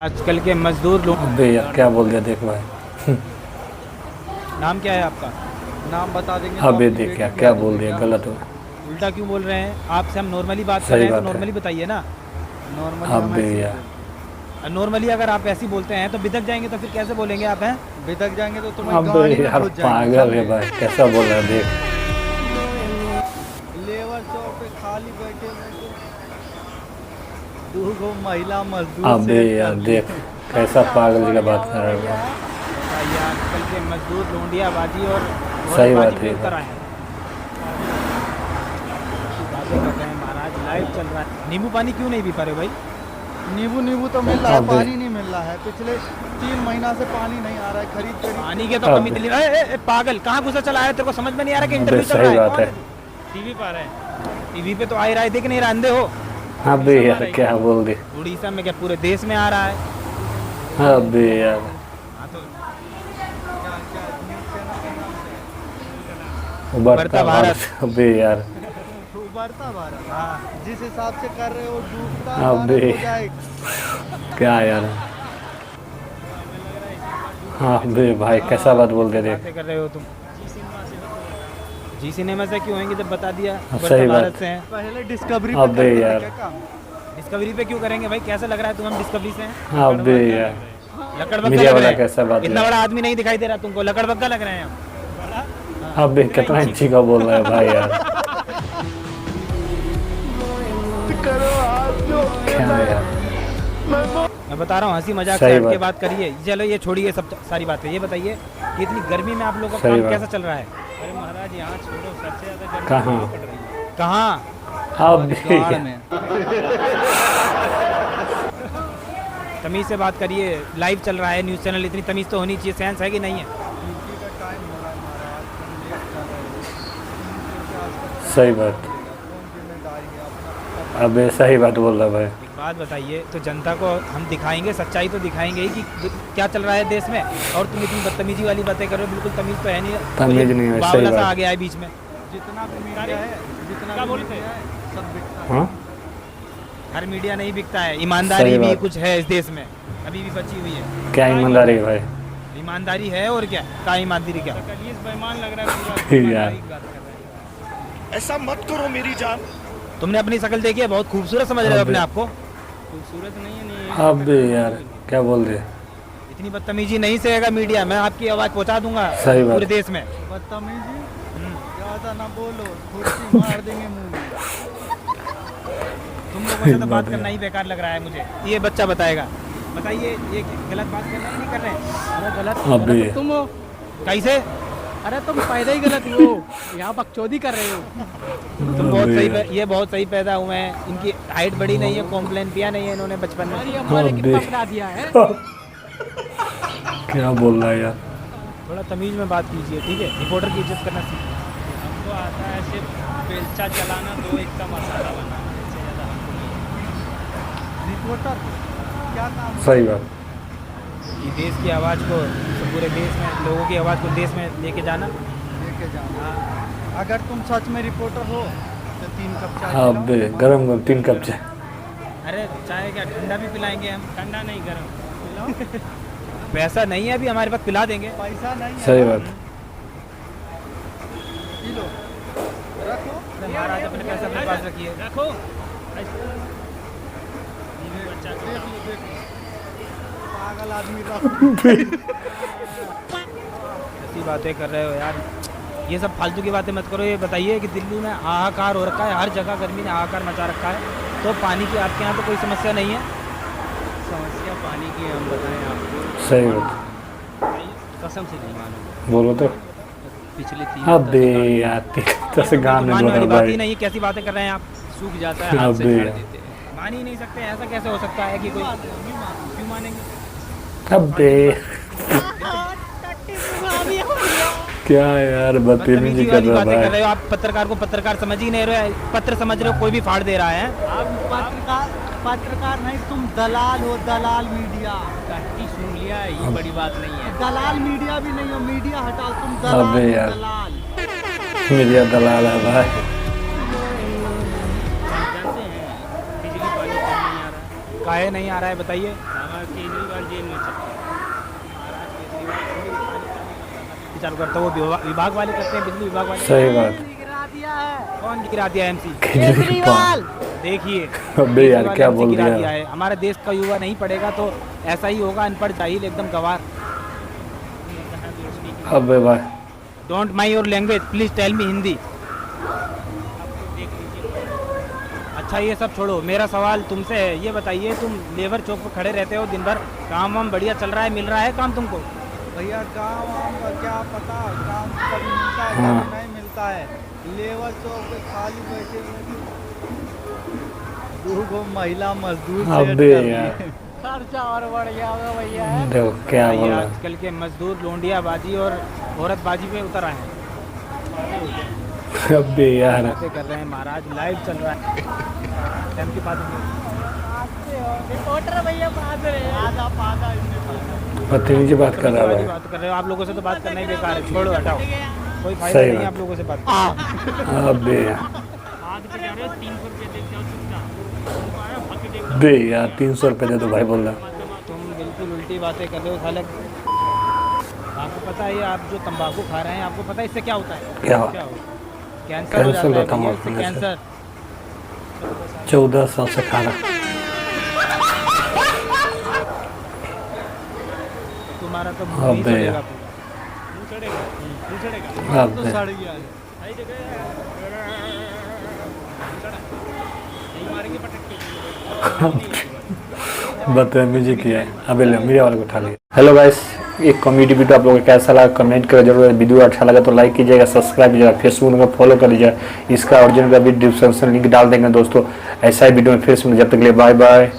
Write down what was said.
आजकल के मजदूर लोग। अबे यार क्या बोल दिया देख भाई। नाम क्या है आपका? नाम बता देंगे अबे तो देख क्या बोल दिया गलत हो। उल्टा क्यों बोल रहे हैं? आपसे हम नॉर्मली बात कर सही रहे हैं तो बात है। नॉर्मली बताइए ना। नॉर्मली हम अबे ऐसे ही यार बोलते नॉर्मली अगर आप ऐसे ही बोलते हैं तो बिदक जाएंगे तो फिर कैसे बोलेंगे आप हैं? हैं। बिदक जाएंगे तो तुम्हें अबे गाड़ी में यार घुस जाएंगे, पागल है समझे? भाई कैसा बोल रहा है देख। लेबर चौक पे खाली बैठे बैठे दो गो महिला मजदूर अबे सेट यार कर देख दिए। कैसा पागल जी का बात कर रहा है वो। बताइए आजकल के मजदूर लोंडियाबाजी और सही बात घोड़ेबाजी है। में कर रहे हैं। बातें कर रहे हैं महाराज, लाइव चल रहा है। नींबू पानी क्यों नहीं पी पा रहे हो भाई? नींबू तो मिल रहा है, अबे। पानी नहीं मिल रहा है। पिछले 3 महीना से पानी नहीं आ रहा है, खरीद पानी के तो कमी दिल्ली। पागल कहाँ घुसा चला है? तेरे को समझ में नहीं आ रहा कि अबे इंटरव्यू चल रहा सही है? बात कौन है। तू? टीवी पर है, टीवी पे तो आ ही रहा है, देख नहीं रहा, अंधे हो? अबे यार क्या बोल दे। उड़ीसा में क्या पूरे देश में आ रहा है? अबे यार हाँ तो उबरता भारत। अबे यार उभरता भारत। हाँ जिस हिसाब से कर रहे हो डूबता अबे। भारत हो जाएगा। क्या यार। हाँ अबे भाई कैसा बात बोल दे देख। बातें कर रहे हो तुम? जी सिनेमा से क्यों होंगे जब बता दिया सही उबरता बात। भारत से हैं। पहले डिस्कवरी अबे यार। डिस्कवरी पे क्यों करेंगे भाई? कैसा लग रहा है तुम्हें? हम डिस्कवरी से हैं। अबे यार लकड़बग्गा मीडिया लग वाला रहे कैसा बात हैं। इतना है। बड़ा आदमी नहीं दिखाई दे रहा तुमको, लकड़बग्गा लग रहे हैं हम। अबे कितना इंची का बोल रहा है भाई यार। करो आप जो क्या यार। मैं बता रहा हूँ, हंसी मजाक सही से हट के बात। बात करिए। चलो ये छोड़िए सब सारी बातें, ये बताइए कि इतनी गर्मी में आप लोगों का सही काम बात। कैसा चल रहा है? अरे महाराज यहाँ छोड़ो, सबसे ज्यादा गर्मी कहाँ? कहाँ पड़ रही है? कहाँ? अबे गाड़ यार। में तमीज से बात करिए, लाइव चल रहा है न्यूज़ चैनल, इतनी तमीज तो होनी चाहिए। सेंस है कि नहीं है? ड्यूटी का टाइम हो रहा है महाराज, तुम लेट कर रहे हो। सही बात। कौन जिम्मेदारी है अपना? अबे सही बात बोल रहा भाई। एक बात बताइए, तो जनता को हम दिखाएंगे, सच्चाई तो दिखाएंगे ही कि क्या चल रहा है देश में। और तुम इतनी बदतमीजी वाली बातें कर रहे हो, बिल्कुल तमीज तो है नहीं। तमीज नहीं है, सही बावला सा बात। आ गया है बीच में। जितना भी मीडिया है, जितना क्या भी बोलते मीडिया है, सब बिकता है। हाँ हर मीडिया नहीं बिकता है, ईमानदारी सही भी बात। कुछ है इस देश में, अभी भी बची हुई है। क्या ईमानदारी है भाई। ईमानदारी है और क्या? का ईमानदारी क्या? बेईमान लग रहा है यार। ऐसा मत करो मेरी जान। तुमने अपनी शक्ल देखी है, बहुत खूबसूरत समझ रहे हो अपने अबे। आप को। खूबसूरत नहीं है, नहीं अबे यार क्या बोल दे। इतनी बदतमीजी नहीं सहेगा मीडिया। मैं आपकी आवाज़ पहुंचा दूंगा सही बात। पूरे देश में। बदतमीजी ज्यादा ना बोलो, कुर्सी मार देंगे मुंह में। तुम लोगों से तो बात बात है। करना ही बेकार लग रहा है मुझे। ये बच्चा बताएगा। बताइए ये गलत बात कर रहे हैं नहीं कर रहे हैं? अरे गलत अबे। गलत तुम हो। कैसे? अरे तुम पैदा ही गलत हो, यहाँ बकचोदी कर रहे हो। तुम बहुत अबे सही यार। ये बहुत सही पैदा हुए हैं। इनकी हाइट बड़ी नहीं है, कॉम्प्लेन पिया नहीं है इन्होंने बचपन में। हमारी अम्मा ने अबे। कितना पढ़ा दिया है। क्या बोल रहा है यार। थोड़ा तमीज में बात कीजिए, ठीक है? रिपोर्टर की इज्जत करना सीखिए। हमको आता है सिर्फ बेलचा चलाना, 2 एक का मसाला बनाना, इससे ज़्यादा हमको नहीं। रिपोर्टर क्या काम है? सही बात। कि देश की आवाज़ को, पूरे देश में लोगों की आवाज़ को देश में लेके जाना। लेके जाना। अगर तुम सच में रिपोर्टर हो तो 3 कप चाय पिलाओ। अबे गरम गरम 3 कप चाय। अरे चाय क्या, ठंडा भी पिलाएंगे हम। ठंडा नहीं गर्म। पिलाओ। पैसा नहीं है अभी हमारे पास, पिला देंगे। पैसा नहीं है सही ना? बात। पी लो, रखो। अरे महाराज अपने पैसे अपने पास रखिए। रखो। देख लो। पागल आदमी रख। ऐसी बातें कर रहे हो यार। ये सब फालतू की बातें मत करो। ये बताइए कि दिल्ली में हाहाकार हो रखा है, हर जगह गर्मी ने हाहाकार मचा रखा है, तो पानी की आपके यहाँ तो कोई समस्या नहीं है? समस्या पानी की हम बताएं आपको, सही बात। कसम से नहीं मानो। बोलो तो। पिछले 3 अबे यार तो गाँव में मानने बोल वाली रहा बात ही भाई। नहीं है। कैसी बातें कर रहे हैं आप? सूख जाता है, हाथ से अबे झाड़ यार। देते हैं। मान ही नहीं सकते, ऐसा कैसे हो सकता है कि कोई क्यों मानेंगे? अबे क्या यार बदतमीजी कर वाली रहा बातें कर भाई। रहे हो आप। पत्रकार को पत्रकार समझ ही नहीं रहे हो। पत्र समझ रहे हो, कोई भी फाड़ दे रहा है। पत्रकार नहीं, तुम दलाल हो। दलाल मीडिया। कट्टी सुन लिया, ये बड़ी बात नहीं है। दलाल मीडिया भी नहीं हो। मीडिया हटाओ, तुम दलाल अबे हो, यार। दलाल। मीडिया दलाल है भाई। जानते हैं बिजली पानी क्यों नहीं आ रहा? काहे नहीं आ रहा है बताइए। हमारा केजरीवाल जेल में चल चालू करता वो विभाग वाले करते हैं, बिजली विभाग वाले। सही बात। कौन गिरा दिया एमसी? केजरीवाल। देखिए अबे यार केजरीवाल क्या MC बोल गिरा दिया। दिया है। हमारे देश का युवा नहीं पढ़ेगा तो ऐसा ही होगा, अनपढ़ जाहिल एकदम गवार। अबे भाई don't my your language, please tell me Hindi. अच्छा ये सब छोड़ो, मेरा सवाल तुमसे है, ये बताइए तुम लेबर चौक पर खड़े रहते हो दिन भर, काम वाम बढ़िया चल रहा है, मिल रहा है काम तुमको? भैया काम वाम का क्या पता, काम कभी मिलता है हाँ। कभी नहीं मिलता है। लेबर चौक पे खाली बैठे हुए 2 महिला मजदूर से अबे अटक गई। यार खर्चा और बढ़ गया होगा भैया। देखो क्या भाई, बोल रहा है। आजकल के मजदूर लोंडियाबाजी और औरतबाजी पे उतर आए हैं। अबे यार बातें कर रहे हैं महाराज, लाइव चल रहा है। टाइम की बात रिपोर्टर भैया बात रहे आधा पाधा बदतमीजी बात कर रहा है बात कर रहे हो आप लोगों से, तो बात करना ही बेकार है, छोड़ो हटाओ, कोई फायदा सही नहीं है बात। आप लोगों से बात करने का। अबे हाथ पे जा रहे हो 300 रुपये देख जाओ चुपचाप, तुम आया भाग के देख जाओ। बे यार 300 रुपये दे दो भाई बोल रहा। तुम बिल्कुल उल्टी बातें कर रहे हो साले। आपको पता है आप जो तंबाकू खा रहे हैं, आपको पता है इससे क्या होता है? क्या क्या हो? कैंसर हो कैंसर जाता है होता है भैया, तंबाकू इससे खाने से। कैंसर। 14 साल से खा रहा। तुम्हारा तो मुंह ही अबे चलेगा यार। पूरा। मुँह चढ़ेगा, मुँह चढ़ेगा। अबे सड़ गया है। सही जगह चढ़ा, नहीं मारेंगे पटक के। बदतमीजी किया है। अबे ले मीडिया वाले को उठा लिया। हेलो गाइस, एक कॉमेडी वीडियो आप लोगों को कैसा लगा कमेंट करें जरूर। वीडियो अच्छा लगा तो लाइक कीजिएगा, सब्सक्राइब कीजिएगा, फेसबुक में फॉलो कर लीजिएगा। इसका ओरिजिनल का भी डिस्क्रिप्शन लिंक डाल देंगे दोस्तों। ऐसा ही वीडियो में फिर से, जब तक के लिए बाय बाय।